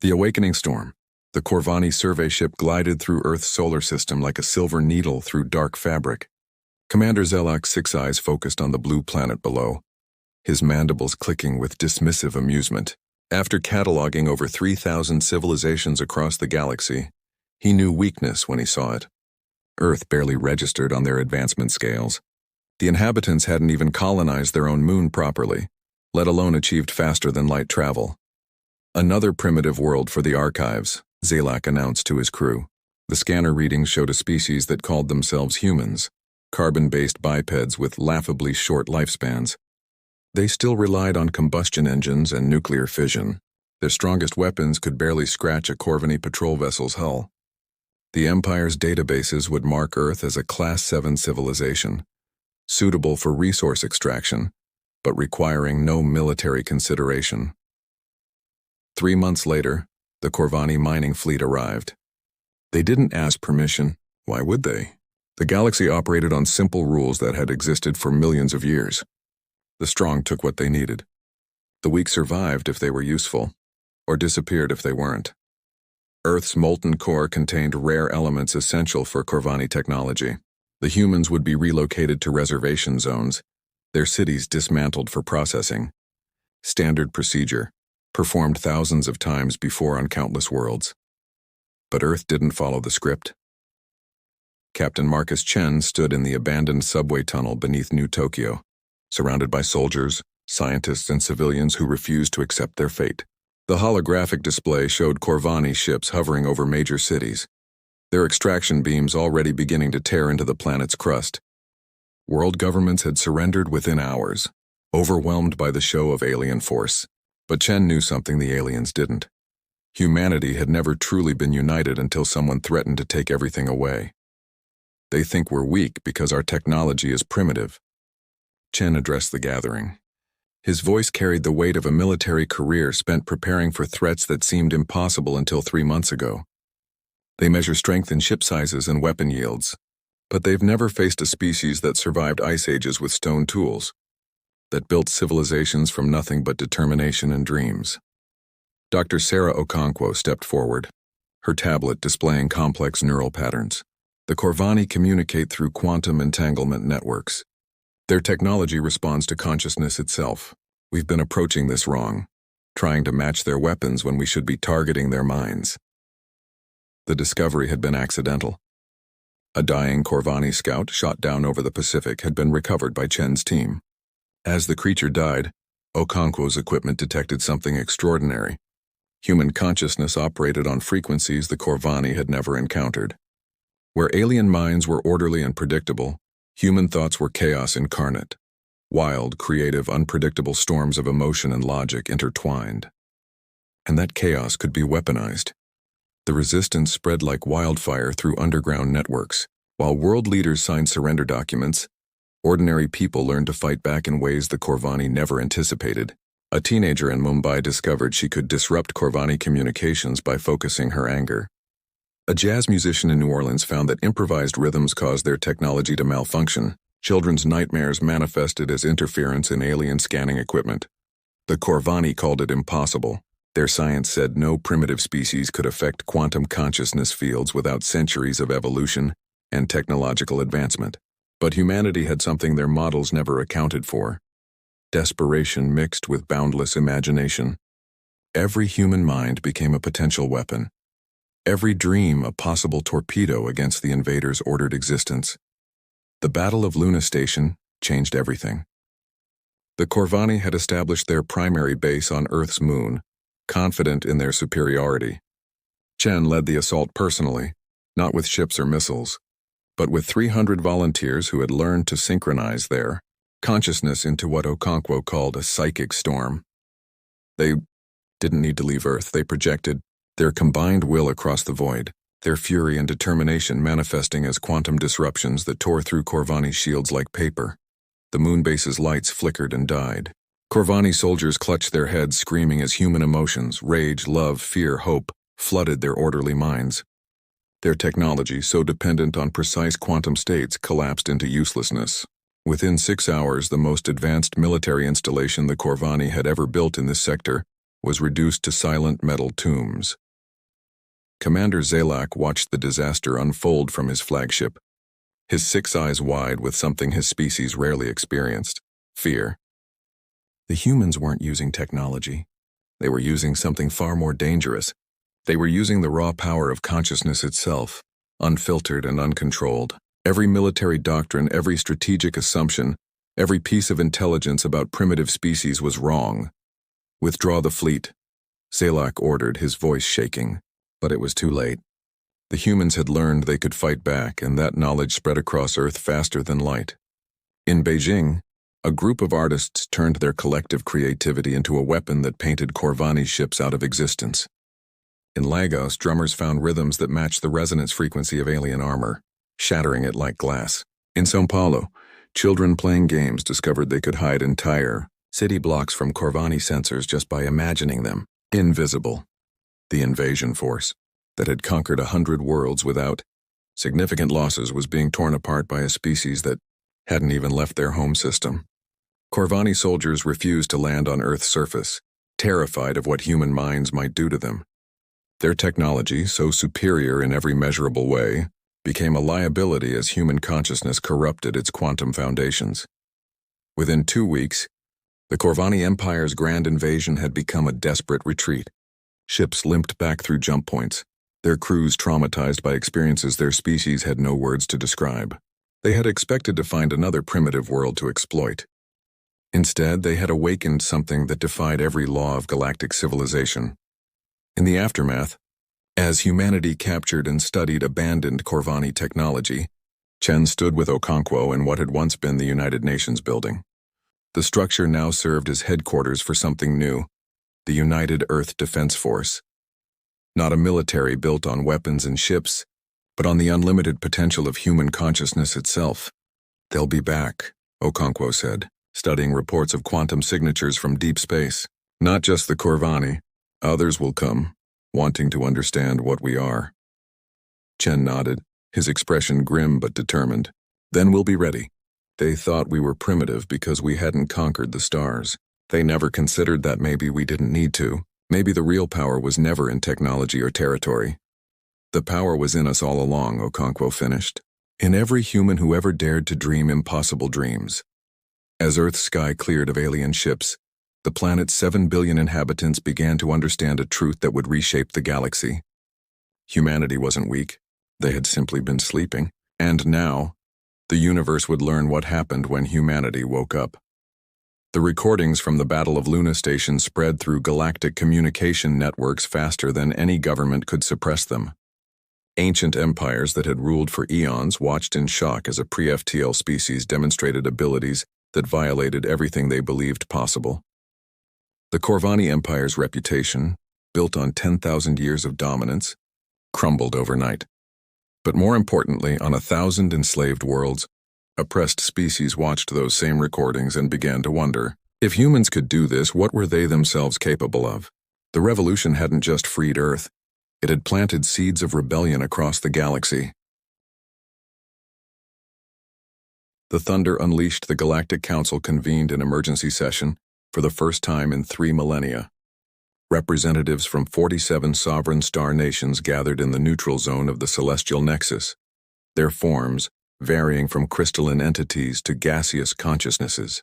The awakening storm. The Corvani survey ship glided through Earth's solar system like a silver needle through dark fabric. Commander Zelak's 6 eyes focused on the blue planet below, his mandibles clicking with dismissive amusement. After cataloging over 3,000 civilizations across the galaxy, he knew weakness when he saw it. Earth barely registered on their advancement scales. The inhabitants hadn't even colonized their own moon properly, let alone achieved faster-than-light travel. Another primitive world for the archives, Zelak announced to his crew. The scanner readings showed a species that called themselves humans, carbon-based bipeds with laughably short lifespans. They still relied on combustion engines and nuclear fission. Their strongest weapons could barely scratch a Corvani patrol vessel's hull. The Empire's databases would mark Earth as a Class 7 civilization, suitable for resource extraction, but requiring no military consideration. 3 months later, the Corvani mining fleet arrived. They didn't ask permission. Why would they? The galaxy operated on simple rules that had existed for millions of years. The strong took what they needed. The weak survived if they were useful, or disappeared if they weren't. Earth's molten core contained rare elements essential for Corvani technology. The humans would be relocated to reservation zones, their cities dismantled for processing. Standard procedure, performed thousands of times before on countless worlds. But Earth didn't follow the script. Captain Marcus Chen stood in the abandoned subway tunnel beneath New Tokyo, surrounded by soldiers, scientists, and civilians who refused to accept their fate. The holographic display showed Corvani ships hovering over major cities, their extraction beams already beginning to tear into the planet's crust. World governments had surrendered within hours, overwhelmed by the show of alien force. But Chen knew something the aliens didn't. Humanity had never truly been united until someone threatened to take everything away. They think we're weak because our technology is primitive. Chen addressed the gathering. His voice carried the weight of a military career spent preparing for threats that seemed impossible until 3 months ago. They measure strength in ship sizes and weapon yields, but they've never faced a species that survived ice ages with stone tools, that built civilizations from nothing but determination and dreams. Dr. Sarah Okonkwo stepped forward, her tablet displaying complex neural patterns. The Corvani communicate through quantum entanglement networks. Their technology responds to consciousness itself. We've been approaching this wrong, trying to match their weapons when we should be targeting their minds. The discovery had been accidental. A dying Corvani scout shot down over the Pacific had been recovered by Chen's team. As the creature died, Okonkwo's equipment detected something extraordinary. Human consciousness operated on frequencies the Corvani had never encountered. Where alien minds were orderly and predictable, human thoughts were chaos incarnate. Wild, creative, unpredictable storms of emotion and logic intertwined. And that chaos could be weaponized. The resistance spread like wildfire through underground networks. While world leaders signed surrender documents, ordinary people learned to fight back in ways the Corvani never anticipated. A teenager in Mumbai discovered she could disrupt Corvani communications by focusing her anger. A jazz musician in New Orleans found that improvised rhythms caused their technology to malfunction. Children's nightmares manifested as interference in alien scanning equipment. The Corvani called it impossible. Their science said no primitive species could affect quantum consciousness fields without centuries of evolution and technological advancement. But humanity had something their models never accounted for: desperation mixed with boundless imagination. Every human mind became a potential weapon. Every dream a possible torpedo against the invaders' ordered existence. The Battle of Luna Station changed everything. The Corvani had established their primary base on Earth's moon, confident in their superiority. Chen led the assault personally, not with ships or missiles, but with 300 volunteers who had learned to synchronize their consciousness into what Okonkwo called a psychic storm. They didn't need to leave Earth. They projected their combined will across the void, their fury and determination manifesting as quantum disruptions that tore through Corvani's shields like paper. The moonbase's lights flickered and died. Corvani soldiers clutched their heads, screaming as human emotions, rage, love, fear, hope, flooded their orderly minds. Their technology, so dependent on precise quantum states, collapsed into uselessness. Within 6 hours, the most advanced military installation the Corvani had ever built in this sector was reduced to silent metal tombs. Commander Zalak watched the disaster unfold from his flagship, his 6 eyes wide with something his species rarely experienced: fear. The humans weren't using technology. They were using something far more dangerous. They were using the raw power of consciousness itself, unfiltered and uncontrolled. Every military doctrine, every strategic assumption, every piece of intelligence about primitive species was wrong. "Withdraw the fleet," Zalak ordered, his voice shaking. But it was too late. The humans had learned they could fight back, and that knowledge spread across Earth faster than light. In Beijing, a group of artists turned their collective creativity into a weapon that painted Corvani ships out of existence. In Lagos, drummers found rhythms that matched the resonance frequency of alien armor, shattering it like glass. In São Paulo, children playing games discovered they could hide entire city blocks from Corvani sensors just by imagining them invisible. The invasion force that had conquered 100 worlds without significant losses was being torn apart by a species that hadn't even left their home system. Corvani soldiers refused to land on Earth's surface, terrified of what human minds might do to them. Their technology, so superior in every measurable way, became a liability as human consciousness corrupted its quantum foundations. Within 2 weeks, the Corvani Empire's grand invasion had become a desperate retreat. Ships limped back through jump points, their crews traumatized by experiences their species had no words to describe. They had expected to find another primitive world to exploit. Instead, they had awakened something that defied every law of galactic civilization. In the aftermath, as humanity captured and studied abandoned Corvani technology, Chen stood with Okonkwo in what had once been the United Nations building. The structure now served as headquarters for something new: the United Earth Defense Force. Not a military built on weapons and ships, but on the unlimited potential of human consciousness itself. "They'll be back," Okonkwo said, studying reports of quantum signatures from deep space. "Not just the Corvani. Others will come, wanting to understand what we are." Chen nodded, his expression grim but determined. "Then we'll be ready. They thought we were primitive because we hadn't conquered the stars. They never considered that maybe we didn't need to. Maybe the real power was never in technology or territory. The power was in us all along," Okonkwo finished. "In every human who ever dared to dream impossible dreams." As Earth's sky cleared of alien ships, the planet's 7 billion inhabitants began to understand a truth that would reshape the galaxy. Humanity wasn't weak. They had simply been sleeping. And now, the universe would learn what happened when humanity woke up. The recordings from the Battle of Luna Station spread through galactic communication networks faster than any government could suppress them. Ancient empires that had ruled for eons watched in shock as a pre-FTL species demonstrated abilities that violated everything they believed possible. The Corvani Empire's reputation, built on 10,000 years of dominance, crumbled overnight. But more importantly, on 1,000 enslaved worlds, oppressed species watched those same recordings and began to wonder, if humans could do this, what were they themselves capable of? The revolution hadn't just freed Earth, it had planted seeds of rebellion across the galaxy. The thunder unleashed. The Galactic Council convened an emergency session for the first time in 3 millennia. Representatives from 47 sovereign star nations gathered in the neutral zone of the celestial nexus, their forms varying from crystalline entities to gaseous consciousnesses.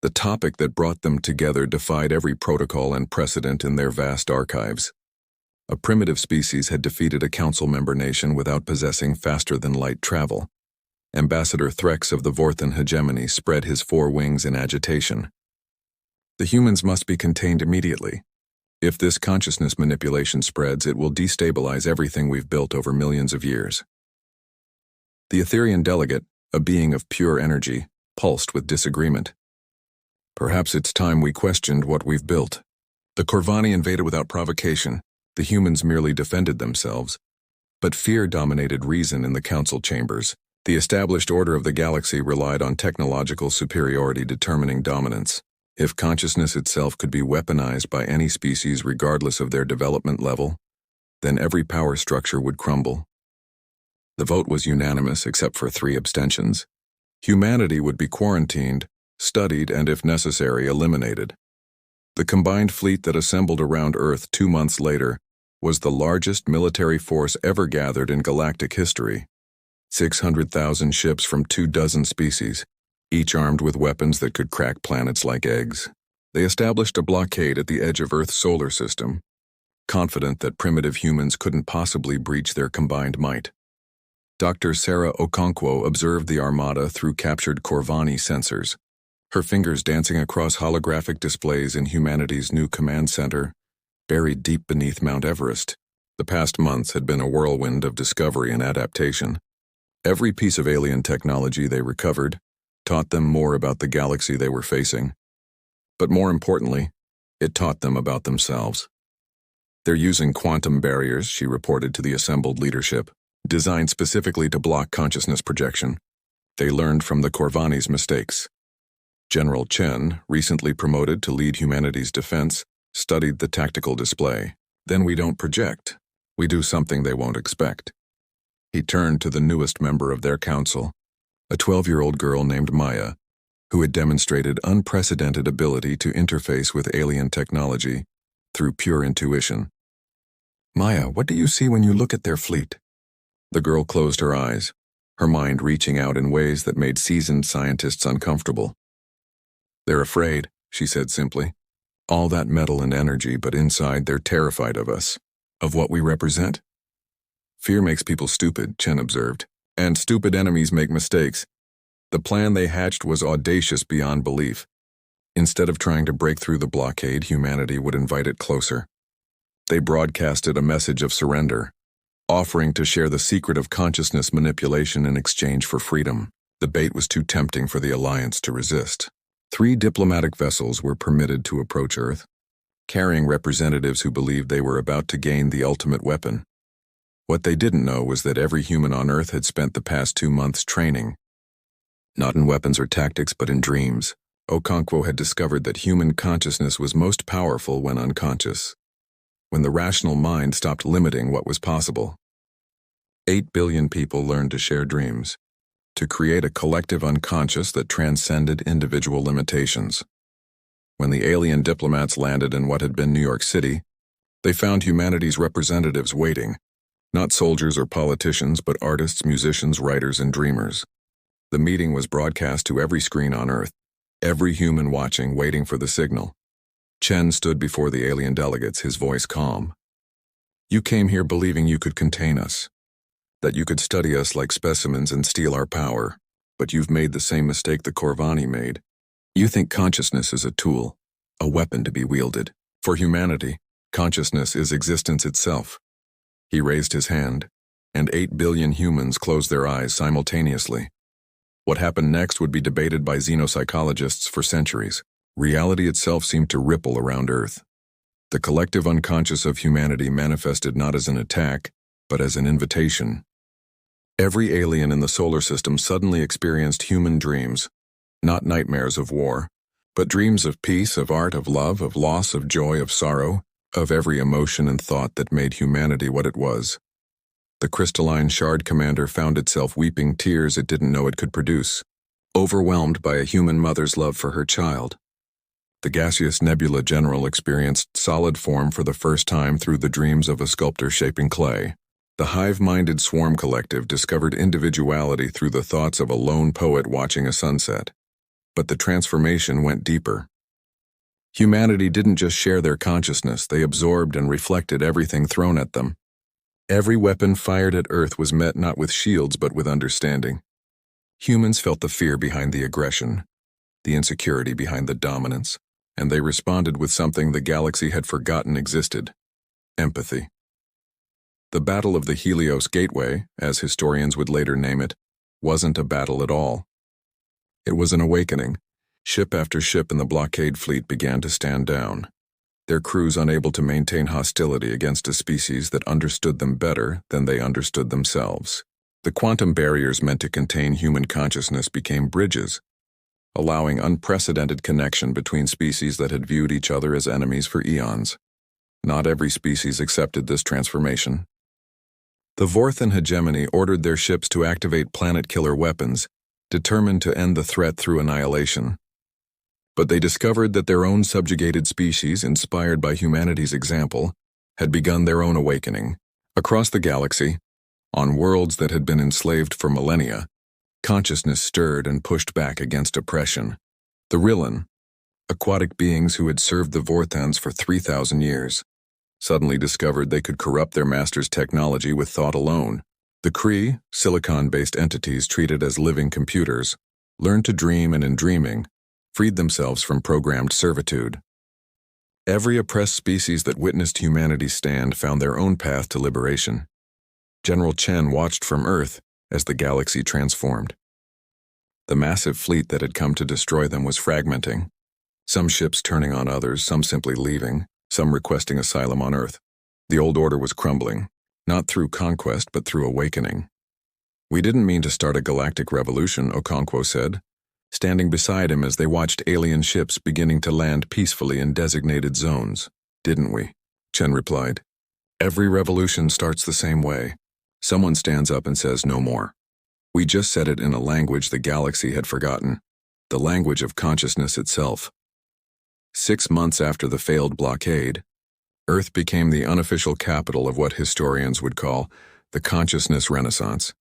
The topic that brought them together defied every protocol and precedent in their vast archives. A primitive species had defeated a council member nation without possessing faster-than-light travel. Ambassador Threx of the Vorthan hegemony spread his 4 wings in agitation. The humans must be contained immediately. If this consciousness manipulation spreads, it will destabilize everything we've built over millions of years. The Etherian delegate, a being of pure energy, pulsed with disagreement. "Perhaps it's time we questioned what we've built. The Corvani invaded without provocation. The humans merely defended themselves. But fear dominated reason in the council chambers. The established order of the galaxy relied on technological superiority determining dominance. If consciousness itself could be weaponized by any species regardless of their development level, then every power structure would crumble." The vote was unanimous except for 3 abstentions. Humanity would be quarantined, studied, and if necessary, eliminated. The combined fleet that assembled around Earth 2 months later was the largest military force ever gathered in galactic history. 600,000 ships from 24 species, each armed with weapons that could crack planets like eggs. They established a blockade at the edge of Earth's solar system, confident that primitive humans couldn't possibly breach their combined might. Dr. Sarah Okonkwo observed the armada through captured Corvani sensors, her fingers dancing across holographic displays in humanity's new command center, buried deep beneath Mount Everest. The past months had been a whirlwind of discovery and adaptation. Every piece of alien technology they recovered taught them more about the galaxy they were facing. But more importantly, it taught them about themselves. They're using quantum barriers, she reported to the assembled leadership, designed specifically to block consciousness projection. They learned from the Corvani's mistakes. General Chen, recently promoted to lead humanity's defense, studied the tactical display. Then we don't project. We do something they won't expect. He turned to the newest member of their council, a 12-year-old girl named Maya, who had demonstrated unprecedented ability to interface with alien technology through pure intuition. Maya, what do you see when you look at their fleet? The girl closed her eyes, her mind reaching out in ways that made seasoned scientists uncomfortable. They're afraid, she said simply. All that metal and energy, but inside they're terrified of us, of what we represent. Fear makes people stupid, Chen observed, and stupid enemies make mistakes. The plan they hatched was audacious beyond belief. Instead of trying to break through the blockade, humanity would invite it closer. They broadcasted a message of surrender, offering to share the secret of consciousness manipulation in exchange for freedom. The bait was too tempting for the Alliance to resist. 3 diplomatic vessels were permitted to approach Earth, carrying representatives who believed they were about to gain the ultimate weapon. What they didn't know was that every human on Earth had spent the past 2 months training. Not in weapons or tactics, but in dreams. Okonkwo had discovered that human consciousness was most powerful when unconscious, when the rational mind stopped limiting what was possible. 8 billion people learned to share dreams, to create a collective unconscious that transcended individual limitations. When the alien diplomats landed in what had been New York City, they found humanity's representatives waiting, not soldiers or politicians, but artists, musicians, writers, and dreamers. The meeting was broadcast to every screen on Earth, every human watching, waiting for the signal. Chen stood before the alien delegates, his voice calm. You came here believing you could contain us, that you could study us like specimens and steal our power, but you've made the same mistake the Corvani made. You think consciousness is a tool, a weapon to be wielded. For humanity, consciousness is existence itself. He raised his hand, and 8 billion humans closed their eyes simultaneously. What happened next would be debated by xenopsychologists for centuries. Reality itself seemed to ripple around Earth. The collective unconscious of humanity manifested not as an attack, but as an invitation. Every alien in the solar system suddenly experienced human dreams, not nightmares of war, but dreams of peace, of art, of love, of loss, of joy, of sorrow, of every emotion and thought that made humanity what it was. The crystalline shard commander found itself weeping tears it didn't know it could produce, overwhelmed by a human mother's love for her child. The gaseous nebula general experienced solid form for the first time through the dreams of a sculptor shaping clay. The hive-minded swarm collective discovered individuality through the thoughts of a lone poet watching a sunset. But the transformation went deeper. Humanity didn't just share their consciousness, they absorbed and reflected everything thrown at them. Every weapon fired at Earth was met not with shields but with understanding. Humans felt the fear behind the aggression, the insecurity behind the dominance, and they responded with something the galaxy had forgotten existed: empathy. The Battle of the Helios Gateway, as historians would later name it, wasn't a battle at all. It was an awakening. Ship after ship in the blockade fleet began to stand down, their crews unable to maintain hostility against a species that understood them better than they understood themselves. The quantum barriers meant to contain human consciousness became bridges, allowing unprecedented connection between species that had viewed each other as enemies for eons. Not every species accepted this transformation. The Vorthan hegemony ordered their ships to activate planet-killer weapons, determined to end the threat through annihilation. But they discovered that their own subjugated species, inspired by humanity's example, had begun their own awakening. Across the galaxy, on worlds that had been enslaved for millennia, consciousness stirred and pushed back against oppression. The Rillan, aquatic beings who had served the Vorthans for 3,000 years, suddenly discovered they could corrupt their master's technology with thought alone. The Kree, silicon-based entities treated as living computers, learned to dream and in dreaming, freed themselves from programmed servitude. Every oppressed species that witnessed humanity's stand found their own path to liberation. General Chen watched from Earth as the galaxy transformed. The massive fleet that had come to destroy them was fragmenting, some ships turning on others, some simply leaving, some requesting asylum on Earth. The old order was crumbling, not through conquest but through awakening. "We didn't mean to start a galactic revolution," Okonkwo said, standing beside him as they watched alien ships beginning to land peacefully in designated zones. "Didn't we?" Chen replied. "Every revolution starts the same way. Someone stands up and says no more. We just said it in a language the galaxy had forgotten, the language of consciousness itself." 6 months after the failed blockade, Earth became the unofficial capital of what historians would call the consciousness renaissance.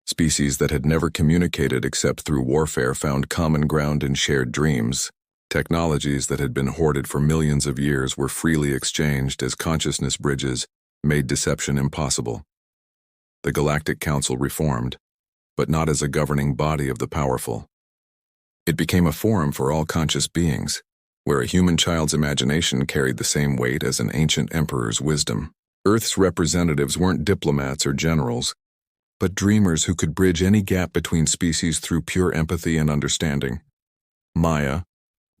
Species that had never communicated except through warfare found common ground in shared dreams. Technologies that had been hoarded for millions of years were freely exchanged as consciousness bridges made deception impossible. The Galactic Council reformed, but not as a governing body of the powerful. It became a forum for all conscious beings, where a human child's imagination carried the same weight as an ancient emperor's wisdom. Earth's representatives weren't diplomats or generals, but dreamers who could bridge any gap between species through pure empathy and understanding. Maya,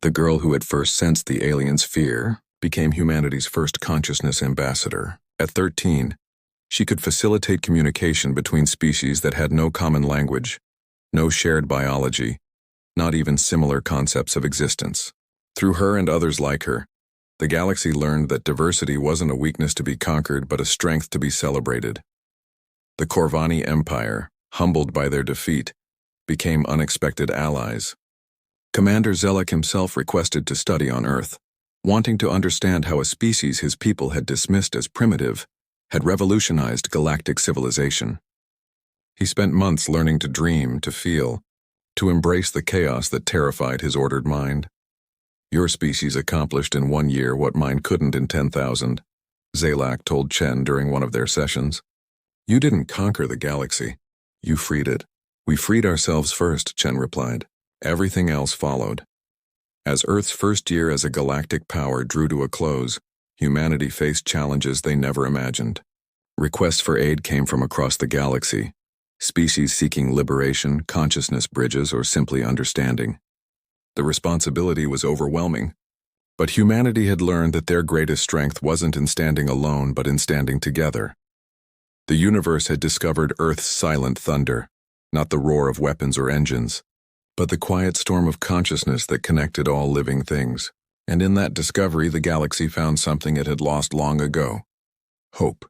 the girl who had first sensed the aliens' fear, became humanity's first consciousness ambassador. At 13, she could facilitate communication between species that had no common language, no shared biology, not even similar concepts of existence. Through her and others like her, the galaxy learned that diversity wasn't a weakness to be conquered but a strength to be celebrated. The Corvani Empire, humbled by their defeat, became unexpected allies. Commander Zelek himself requested to study on Earth, wanting to understand how a species his people had dismissed as primitive had revolutionized galactic civilization. He spent months learning to dream, to feel, to embrace the chaos that terrified his ordered mind. "Your species accomplished in 1 year what mine couldn't in 10,000, Zalak told Chen during one of their sessions. "You didn't conquer the galaxy. You freed it." "We freed ourselves first," Chen replied. "Everything else followed." As Earth's first year as a galactic power drew to a close, humanity faced challenges they never imagined. Requests for aid came from across the galaxy, species seeking liberation, consciousness bridges, or simply understanding. The responsibility was overwhelming, but humanity had learned that their greatest strength wasn't in standing alone but in standing together. The universe had discovered Earth's silent thunder, not the roar of weapons or engines, but the quiet storm of consciousness that connected all living things. And in that discovery, the galaxy found something it had lost long ago: hope.